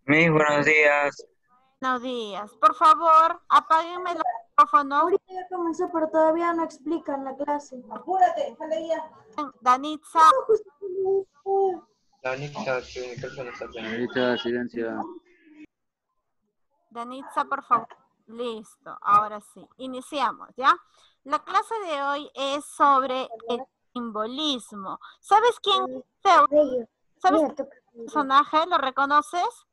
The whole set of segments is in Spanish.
Mis buenos días. Buenos días. Por favor, apáguenme los micrófonos. Ahorita ya comenzó, pero todavía no explican la clase. Apúrate, sale ya. Danitza, Danita, tu micrófono está prendido. Señorita, silencio. Danitza, por favor. Listo, ahora sí. Iniciamos, ¿ya? La clase de hoy es sobre el simbolismo. ¿Sabes quién es este? ¿Sabes qué personaje? ¿Lo reconoces?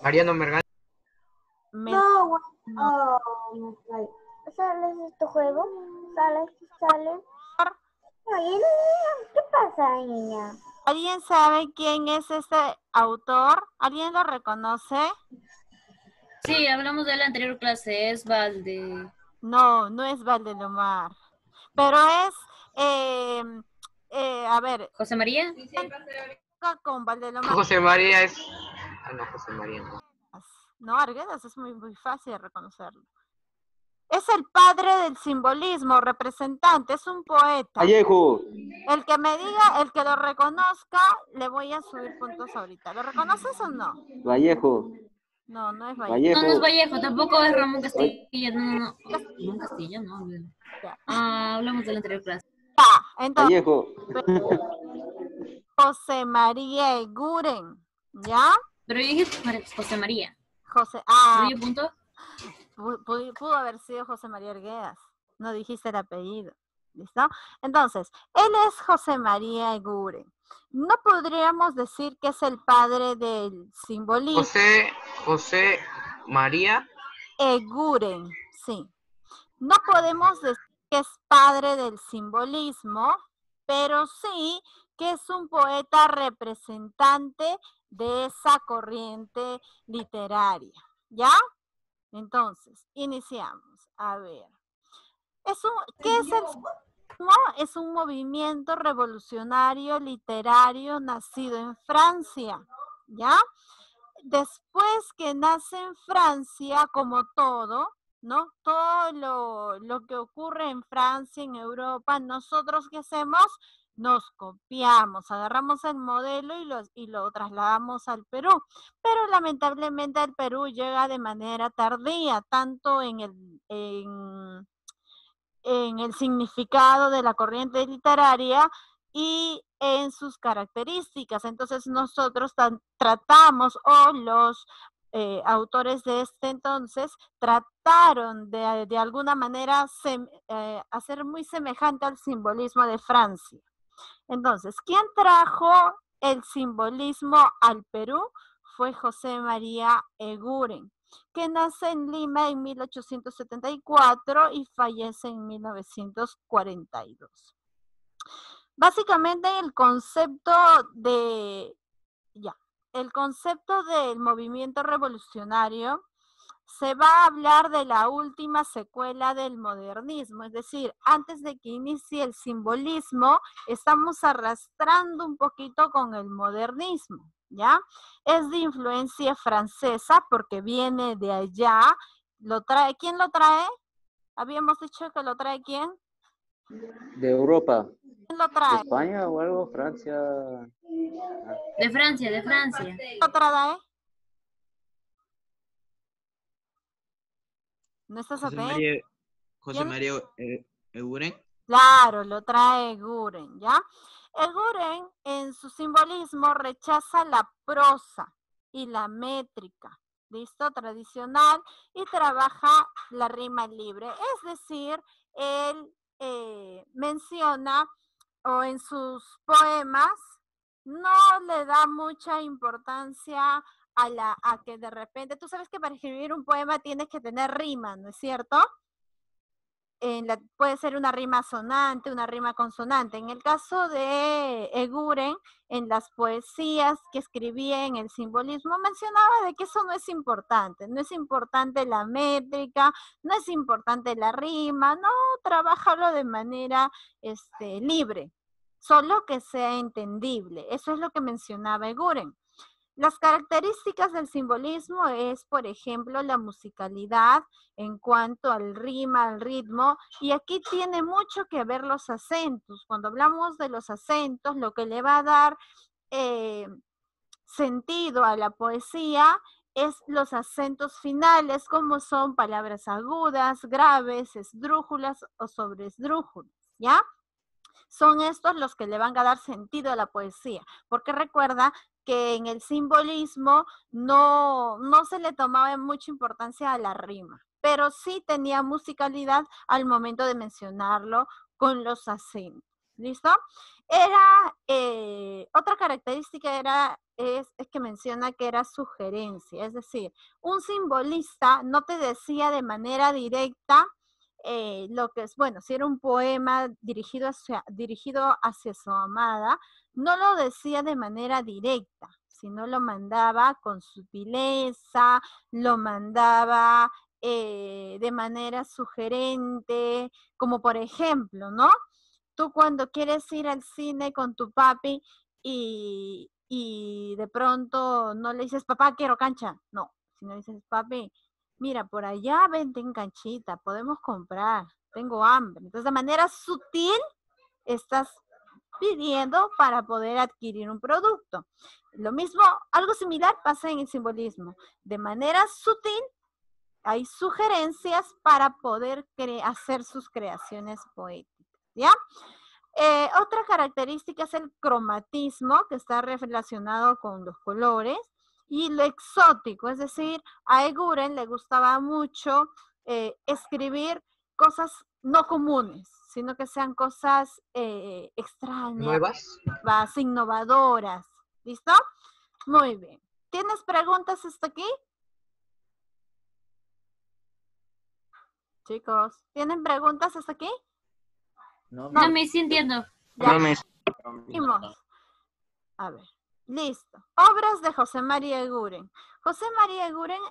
Mariano Mergani. No, bueno. No. Oh, ¿sales este juego? ¿Sales? Oye, niña, ¿qué pasa, niña? ¿Alguien sabe quién es este autor? ¿Alguien lo reconoce? Sí, hablamos de la anterior clase, es Valde. No, no es Valdelomar. Pero es, a ver, ¿José María? con Valdelomar. José María es. Ah, no, José María no. No, Arguedas es muy fácil de reconocerlo. Es el padre del simbolismo, representante, es un poeta. Vallejo. El que me diga, el que lo reconozca, le voy a subir puntos ahorita. ¿Lo reconoces o no? Vallejo. No, no es Vallejo. Vallejo. No, no es Vallejo, tampoco es Ramón Castillo, no. Ramón Castillo, no. Hablamos de la anterior clase. Ya, entonces, Vallejo. José María Eguren, ¿ya? Pero yo dije José María. José, ¿Medio punto? pudo haber sido José María Arguedas. No dijiste el apellido. ¿Listo? Entonces, él es José María Eguren. No podríamos decir que es el padre del simbolismo. José María. Eguren, sí. No podemos decir que es padre del simbolismo, pero sí que es un poeta representante de esa corriente literaria. ¿Ya? Entonces, iniciamos. A ver. ¿Qué es el simbolismo? Es un movimiento revolucionario literario nacido en Francia. ¿Ya? Después que nace en Francia, como todo, ¿no? Todo lo que ocurre en Francia, en Europa, nosotros ¿qué hacemos? Nos copiamos, agarramos el modelo y lo trasladamos al Perú. Pero lamentablemente el Perú llega de manera tardía, tanto en el significado de la corriente literaria y en sus características. Entonces nosotros tratamos, o los autores de este entonces trataron de alguna manera hacer muy semejante al simbolismo de Francia. Entonces, ¿quién trajo el simbolismo al Perú? Fue José María Eguren, que nace en Lima en 1874 y fallece en 1942. Básicamente el concepto del movimiento revolucionario se va a hablar de la última secuela del modernismo, es decir, antes de que inicie el simbolismo, estamos arrastrando un poquito con el modernismo, ¿ya? Es de influencia francesa porque viene de allá. ¿Quién lo trae? Habíamos dicho que lo trae ¿quién? De Europa. ¿Quién lo ¿De trae? España o algo? Francia. De Francia, de Francia. ¿Quién lo trae? No estás atento. José María Eguren. Claro, lo trae Guren, ¿ya? El Guren, en su simbolismo, rechaza la prosa y la métrica, ¿listo? Tradicional, y trabaja la rima libre. Es decir, él menciona, o en sus poemas, no le da mucha importancia a que de repente, tú sabes que para escribir un poema tienes que tener rima, ¿no es cierto? Puede ser una rima sonante, una rima consonante. En el caso de Eguren, en las poesías que escribía en el simbolismo, mencionaba de que eso no es importante la métrica, no es importante la rima, no, trabájalo de manera libre, solo que sea entendible. Eso es lo que mencionaba Eguren. Las características del simbolismo es, por ejemplo, la musicalidad en cuanto al rima, al ritmo, y aquí tiene mucho que ver los acentos. Cuando hablamos de los acentos, lo que le va a dar sentido a la poesía es los acentos finales, como son palabras agudas, graves, esdrújulas o sobresdrújulas, ¿ya? Son estos los que le van a dar sentido a la poesía, porque recuerda que en el simbolismo no se le tomaba mucha importancia a la rima, pero sí tenía musicalidad al momento de mencionarlo con los acentos. ¿Listo? Otra característica es que menciona que era sugerencia, es decir, un simbolista no te decía de manera directa lo que es, bueno, si era un poema dirigido hacia su amada, no lo decía de manera directa, sino lo mandaba con sutileza, lo mandaba de manera sugerente, como por ejemplo, ¿no? Tú cuando quieres ir al cine con tu papi y de pronto no le dices, papá, quiero cancha. No, sino dices, papi, mira, por allá venden canchita, podemos comprar, tengo hambre. Entonces, de manera sutil, estás pidiendo para poder adquirir un producto. Lo mismo, algo similar pasa en el simbolismo. De manera sutil, hay sugerencias para poder hacer sus creaciones poéticas, ¿ya? Otra característica es el cromatismo, que está relacionado con los colores, y lo exótico, es decir, a Eguren le gustaba mucho escribir cosas no comunes, sino que sean cosas extrañas, ¿Nuevas? innovadoras. ¿Listo? Muy bien. ¿Tienes preguntas hasta aquí? Chicos, ¿tienen preguntas hasta aquí? No, me sí entiendo. Ya. Seguimos. A ver, listo. Obras de José María Eguren. José María Eguren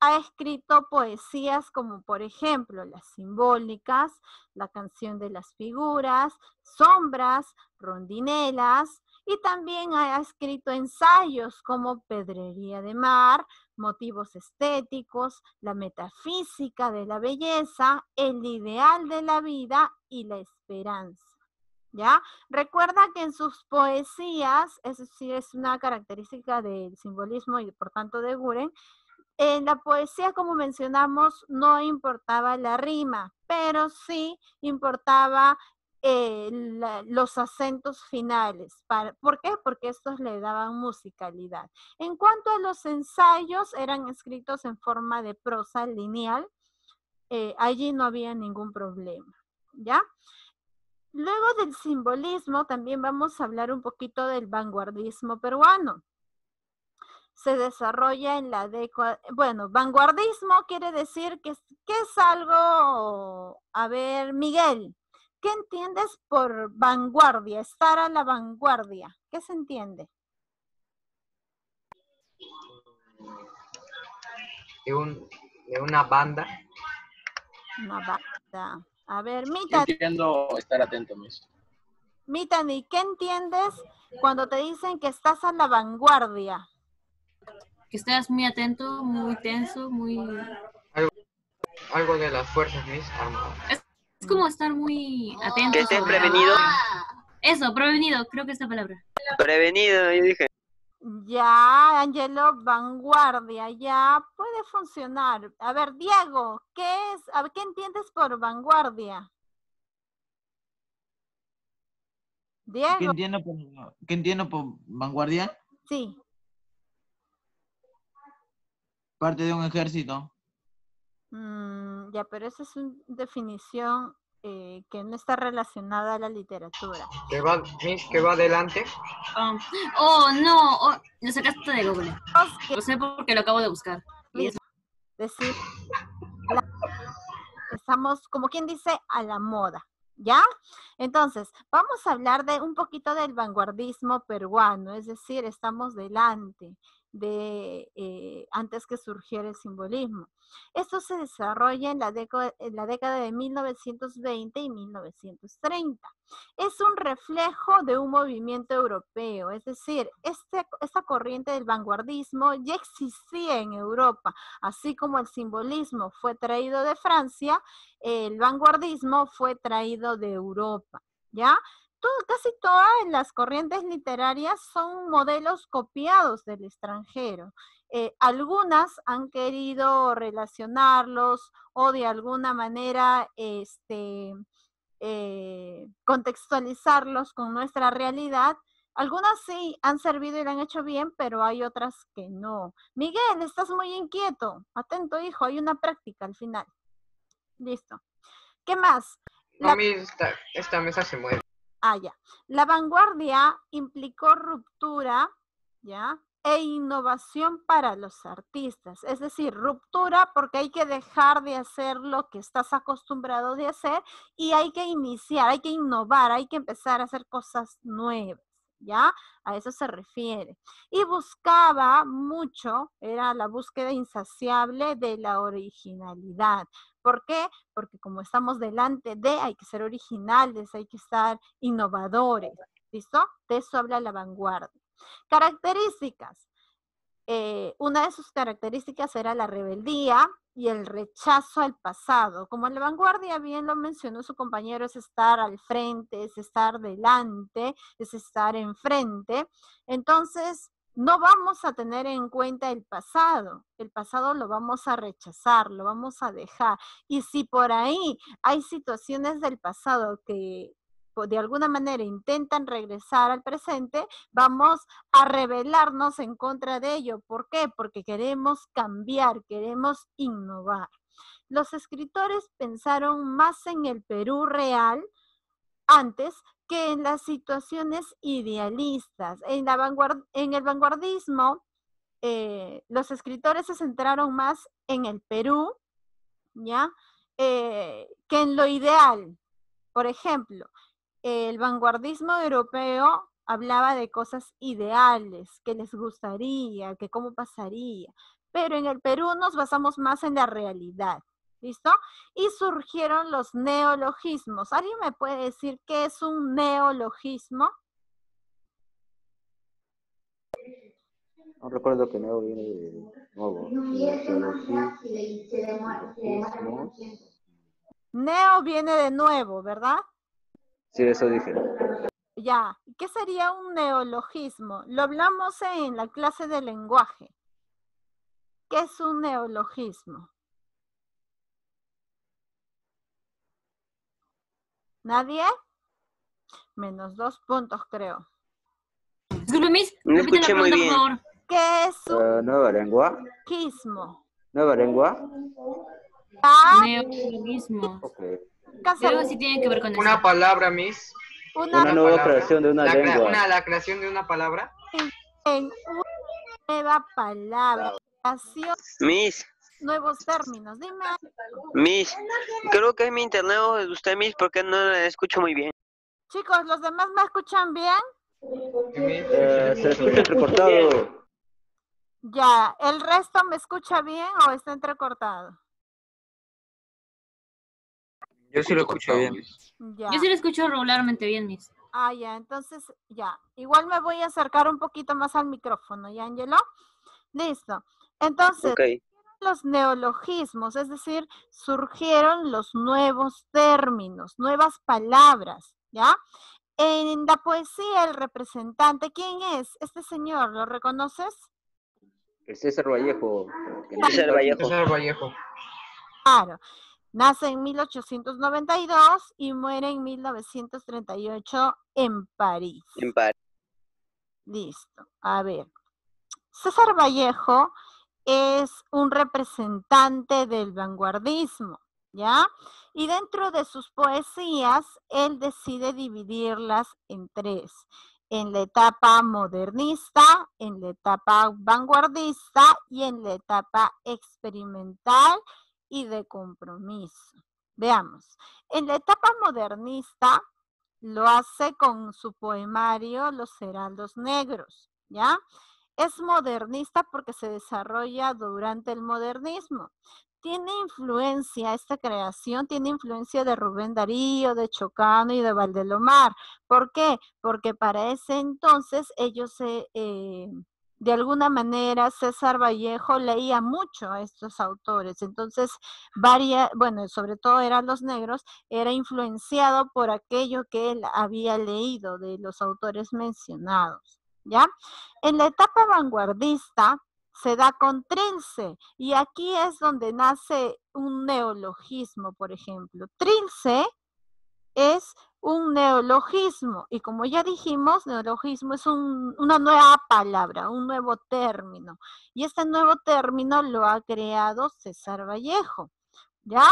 ha escrito poesías como, por ejemplo, Las Simbólicas, La Canción de las Figuras, Sombras, Rondinelas, y también ha escrito ensayos como Pedrería de Mar, Motivos Estéticos, La Metafísica de la Belleza, El Ideal de la Vida y La Esperanza. ¿Ya? Recuerda que en sus poesías, es decir, es una característica del simbolismo y por tanto de Eguren, en la poesía, como mencionamos, no importaba la rima, pero sí importaba los acentos finales. ¿Por qué? Porque estos le daban musicalidad. En cuanto a los ensayos, eran escritos en forma de prosa lineal. Allí no había ningún problema, ¿ya? Luego del simbolismo, también vamos a hablar un poquito del vanguardismo peruano. Se desarrolla en la década, bueno, vanguardismo quiere decir que es algo, a ver, Miguel, ¿qué entiendes por vanguardia? Estar a la vanguardia, ¿qué se entiende? De una banda. Una banda. A ver, Mitani. Entiendo estar atento, Miss. Mitani, ¿qué entiendes cuando te dicen que estás a la vanguardia? Que estás muy atento, muy tenso, muy... Algo de las fuerzas, Miss, armadas. Es como estar muy atento. Que estés prevenido. Eso, prevenido, creo que es la palabra. Prevenido, yo dije. Ya, Angelo, vanguardia, ya puede funcionar. A ver, Diego, ¿qué es? A ver, ¿qué entiendes por vanguardia? Diego. ¿Qué entiendo por vanguardia? Sí. Parte de un ejército. Ya, pero esa es una definición que no está relacionada a la literatura. ¿Que va, Miss, que va adelante? Oh, no, lo sacaste de Google. Lo sé porque lo acabo de buscar. Decir, estamos, como quien dice, a la moda, ¿ya? Entonces, vamos a hablar de un poquito del vanguardismo peruano, es decir, estamos delante de antes que surgiera el simbolismo. Esto se desarrolla en la década de 1920 y 1930. Es un reflejo de un movimiento europeo, es decir, esta corriente del vanguardismo ya existía en Europa, así como el simbolismo fue traído de Francia, el vanguardismo fue traído de Europa, ¿ya? casi todas las corrientes literarias son modelos copiados del extranjero. Algunas han querido relacionarlos o de alguna manera contextualizarlos con nuestra realidad. Algunas sí han servido y lo han hecho bien, pero hay otras que no. Miguel, estás muy inquieto. Atento, hijo, hay una práctica al final. Listo. ¿Qué más? A mí esta mesa se mueve. Ya. La vanguardia implicó ruptura, ¿ya? E innovación para los artistas. Es decir, ruptura porque hay que dejar de hacer lo que estás acostumbrado de hacer y hay que iniciar, hay que innovar, hay que empezar a hacer cosas nuevas, ¿ya? A eso se refiere. Y buscaba mucho, era la búsqueda insaciable de la originalidad. ¿Por qué? Porque como estamos delante de, hay que ser originales, hay que estar innovadores, ¿listo? De eso habla la vanguardia. Características. Una de sus características era la rebeldía y el rechazo al pasado. Como en la vanguardia bien lo mencionó su compañero, es estar al frente, es estar delante, es estar enfrente. Entonces, no vamos a tener en cuenta el pasado lo vamos a rechazar, lo vamos a dejar. Y si por ahí hay situaciones del pasado que de alguna manera intentan regresar al presente, vamos a rebelarnos en contra de ello. ¿Por qué? Porque queremos cambiar, queremos innovar. Los escritores pensaron más en el Perú real antes que en las situaciones idealistas. En el vanguardismo, los escritores se centraron más en el Perú, ¿ya? Que en lo ideal. Por ejemplo, el vanguardismo europeo hablaba de cosas ideales, que les gustaría, que cómo pasaría. Pero en el Perú nos basamos más en la realidad. ¿Listo? Y surgieron los neologismos. ¿Alguien me puede decir qué es un neologismo? No recuerdo que nuevo viene de nuevo. Neo viene de nuevo, ¿verdad? Sí, eso dije. Ya. ¿Qué sería un neologismo? Lo hablamos en la clase de lenguaje. ¿Qué es un neologismo? ¿Nadie? -2 puntos, creo. Disculpe, Miss. No Repite la escuché muy pregunta, por bien. favor. ¿Qué es un Nueva lengua. neologismo? Nueva lengua. Neologismo. Ok. Creo que sí tiene que ver con Una eso. palabra, Miss. Una nueva palabra. creación de una lengua. La creación de una palabra. En una nueva palabra. Creación, Miss, nuevos términos. Dime. Miss, creo que es mi internet o de usted, Miss, porque no la escucho muy bien. Chicos, ¿los demás me escuchan bien? Se escucha entrecortado. Ya. ¿El resto me escucha bien o está entrecortado? Yo sí lo escucho bien. Ya. Yo sí lo escucho regularmente bien, Miss. Ya, entonces, ya. Igual me voy a acercar un poquito más al micrófono, ¿ya, Angelo? Listo. Entonces, Ok. los neologismos, es decir, surgieron los nuevos términos, nuevas palabras, ¿ya? En la poesía, el representante, ¿quién es? Este señor, ¿lo reconoces? El César Vallejo. César Vallejo. César Vallejo. Claro. Nace en 1892 y muere en 1938 en París. En París. Listo. A ver. César Vallejo es un representante del vanguardismo, ¿ya? Y dentro de sus poesías, él decide dividirlas en tres. En la etapa modernista, en la etapa vanguardista y en la etapa experimental y de compromiso. Veamos. En la etapa modernista lo hace con su poemario Los Heraldos Negros, ¿ya? Es modernista porque se desarrolla durante el modernismo. Tiene influencia, esta creación tiene influencia de Rubén Darío, de Chocano y de Valdelomar. ¿Por qué? Porque para ese entonces ellos de alguna manera César Vallejo leía mucho a estos autores, entonces bueno, sobre todo eran los negros, era influenciado por aquello que él había leído de los autores mencionados, ¿ya? En la etapa vanguardista se da con Trilce, y aquí es donde nace un neologismo, por ejemplo. Trilce es un neologismo, y como ya dijimos, neologismo es una nueva palabra, un nuevo término, y este nuevo término lo ha creado César Vallejo, ¿ya?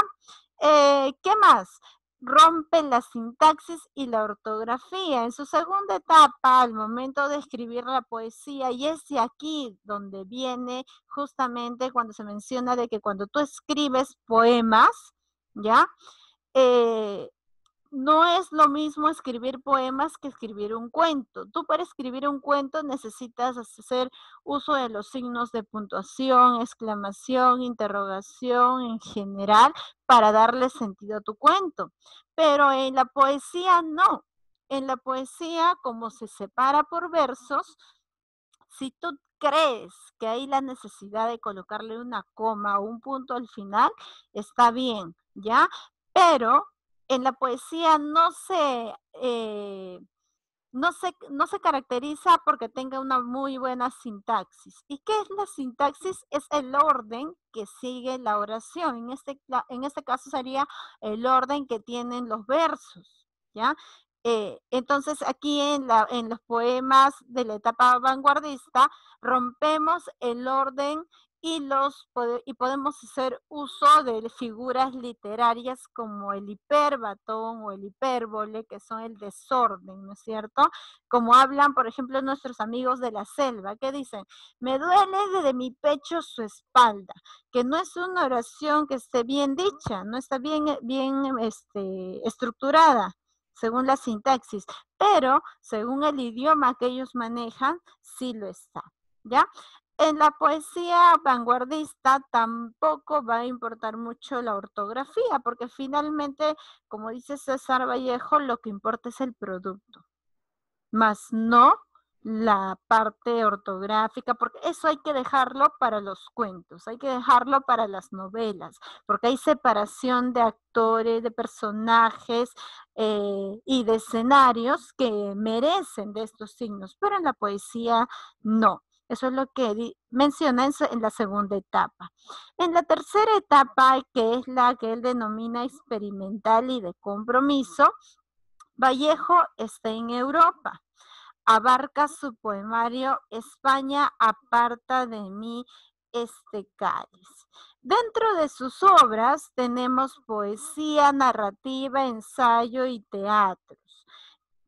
¿Qué más? Rompe la sintaxis y la ortografía. En su segunda etapa, al momento de escribir la poesía, y es de aquí donde viene justamente cuando se menciona de que cuando tú escribes poemas, ¿ya? No es lo mismo escribir poemas que escribir un cuento. Tú para escribir un cuento necesitas hacer uso de los signos de puntuación, exclamación, interrogación en general para darle sentido a tu cuento. Pero en la poesía no. En la poesía, como se separa por versos, si tú crees que hay la necesidad de colocarle una coma o un punto al final, está bien, ¿ya? Pero en la poesía no se caracteriza porque tenga una muy buena sintaxis. ¿Y qué es la sintaxis? Es el orden que sigue la oración. En este caso sería el orden que tienen los versos, ¿ya? Entonces aquí en los poemas de la etapa vanguardista rompemos el orden y podemos hacer uso de figuras literarias como el hiperbatón o el hipérbole, que son el desorden, ¿no es cierto? Como hablan, por ejemplo, nuestros amigos de la selva, que dicen, me duele desde mi pecho su espalda, que no es una oración que esté bien dicha, no está bien estructurada según la sintaxis, pero según el idioma que ellos manejan, sí lo está, ¿ya? En la poesía vanguardista tampoco va a importar mucho la ortografía, porque finalmente, como dice César Vallejo, lo que importa es el producto, más no la parte ortográfica, porque eso hay que dejarlo para los cuentos, hay que dejarlo para las novelas, porque hay separación de actores, de personajes y de escenarios que merecen de estos signos, pero en la poesía no. Eso es lo que menciona en la segunda etapa. En la tercera etapa, que es la que él denomina experimental y de compromiso, Vallejo está en Europa. Abarca su poemario España aparta de mí este cáliz. Dentro de sus obras tenemos poesía, narrativa, ensayo y teatros.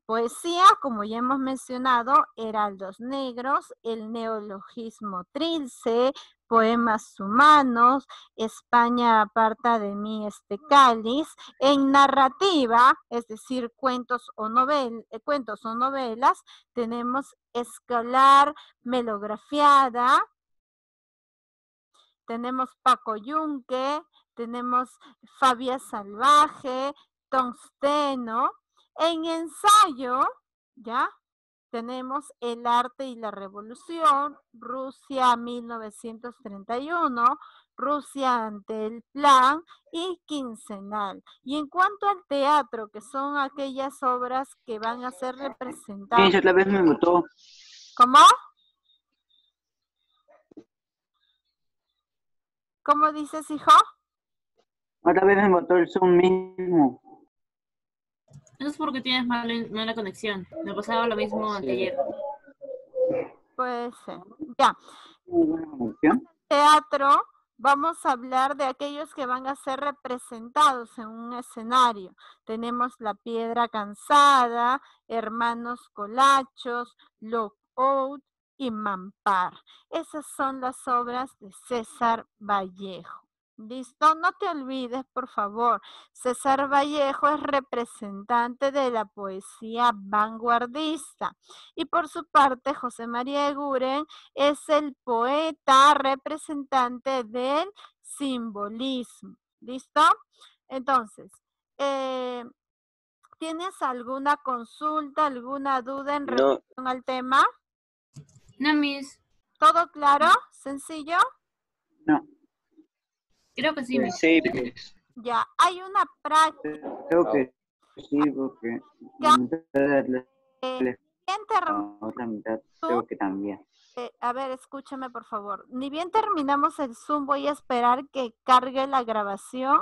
Poesía, como ya hemos mencionado, Heraldos Negros, el neologismo Trilce, Poemas Humanos, España aparta de mí este cáliz. En narrativa, es decir, cuentos o novelas, tenemos Escolar, Melografiada, tenemos Paco Yunque, tenemos Fabia Salvaje, Tungsteno. En ensayo, ¿ya? Tenemos El arte y la revolución, Rusia 1931, Rusia ante el plan y Quincenal. Y en cuanto al teatro, que son aquellas obras que van a ser representadas. Sí, otra vez me votó. ¿Cómo? ¿Cómo dices, hijo? Otra vez me votó el Zoom mismo. Eso es porque tienes mala conexión. Me pasaba lo mismo anteayer. Pues, ya. ¿Conexión? Teatro, vamos a hablar de aquellos que van a ser representados en un escenario. Tenemos La Piedra Cansada, Hermanos Colachos, Lockout y Mampar. Esas son las obras de César Vallejo. ¿Listo? No te olvides, por favor. César Vallejo es representante de la poesía vanguardista. Y por su parte, José María Eguren es el poeta representante del simbolismo. ¿Listo? Entonces, ¿tienes alguna consulta, alguna duda en relación al tema? No, Miss. ¿Todo claro? ¿Sencillo? No, Creo que sí, Miss. Sí, Ya, hay una práctica. creo que sí, porque Ya. la mitad de Bien term- la otra mitad creo que también. a ver, escúchame por favor. Ni bien terminamos el Zoom, voy a esperar que cargue la grabación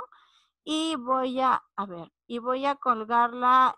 y voy a ver, y voy a colgarla